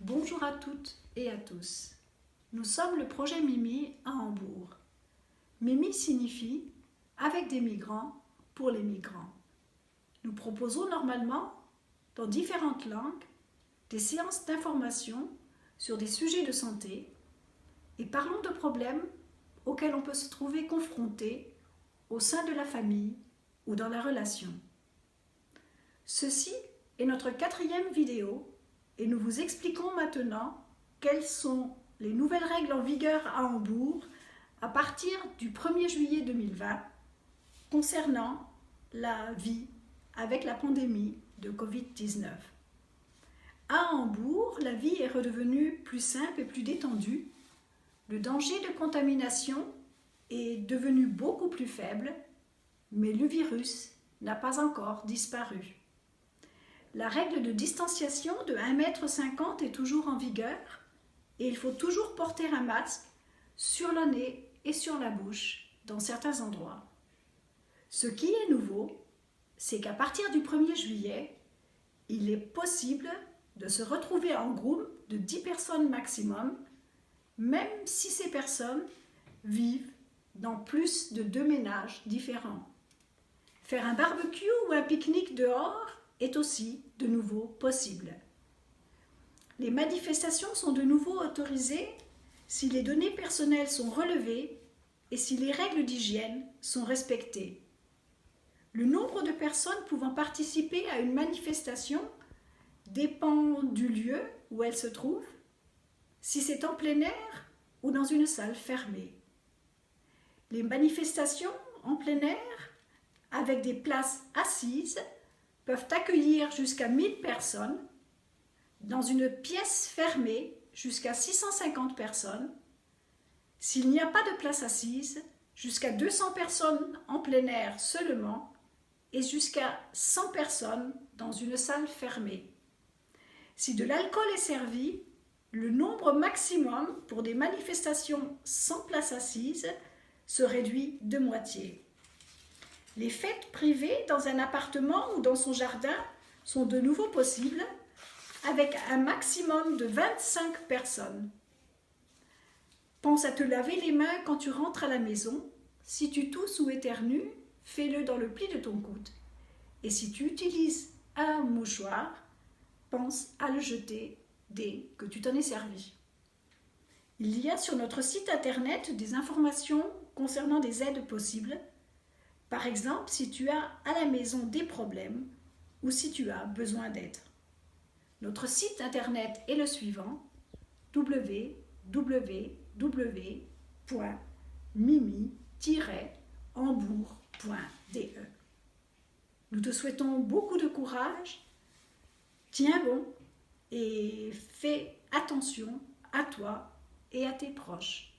Bonjour à toutes et à tous. Nous sommes le projet Mimi à Hambourg. Mimi signifie « avec des migrants, pour les migrants ». Nous proposons normalement, dans différentes langues, des séances d'information sur des sujets de santé et parlons de problèmes auxquels on peut se trouver confronté au sein de la famille ou dans la relation. Ceci est notre 4e vidéo et nous vous expliquons maintenant quelles sont les nouvelles règles en vigueur à Hambourg à partir du 1er juillet 2020 concernant la vie avec la pandémie de Covid-19. À Hambourg, la vie est redevenue plus simple et plus détendue. Le danger de contamination est devenu beaucoup plus faible, mais le virus n'a pas encore disparu. La règle de distanciation de 1,50 m est toujours en vigueur et il faut toujours porter un masque sur le nez et sur la bouche dans certains endroits. Ce qui est nouveau, c'est qu'à partir du 1er juillet, il est possible de se retrouver en groupe de 10 personnes maximum, même si ces personnes vivent dans plus de 2 ménages différents. Faire un barbecue ou un pique-nique dehors est aussi de nouveau possible. Les manifestations sont de nouveau autorisées si les données personnelles sont relevées et si les règles d'hygiène sont respectées. Le nombre de personnes pouvant participer à une manifestation dépend du lieu où elle se trouve, si c'est en plein air ou dans une salle fermée. Les manifestations en plein air, avec des places assises, peuvent accueillir jusqu'à 1000 personnes, dans une pièce fermée jusqu'à 650 personnes. S'il n'y a pas de place assise, jusqu'à 200 personnes en plein air seulement et jusqu'à 100 personnes dans une salle fermée. Si de l'alcool est servi, le nombre maximum pour des manifestations sans place assise se réduit de moitié. Les fêtes privées dans un appartement ou dans son jardin sont de nouveau possibles avec un maximum de 25 personnes. Pense à te laver les mains quand tu rentres à la maison. Si tu tousses ou éternues, fais-le dans le pli de ton coude. Et si tu utilises un mouchoir, pense à le jeter dès que tu t'en es servi. Il y a sur notre site internet des informations concernant des aides possibles. Par exemple, si tu as à la maison des problèmes ou si tu as besoin d'aide. Notre site internet est le suivant: www.mimi-hambourg.de. Nous te souhaitons beaucoup de courage, tiens bon et fais attention à toi et à tes proches.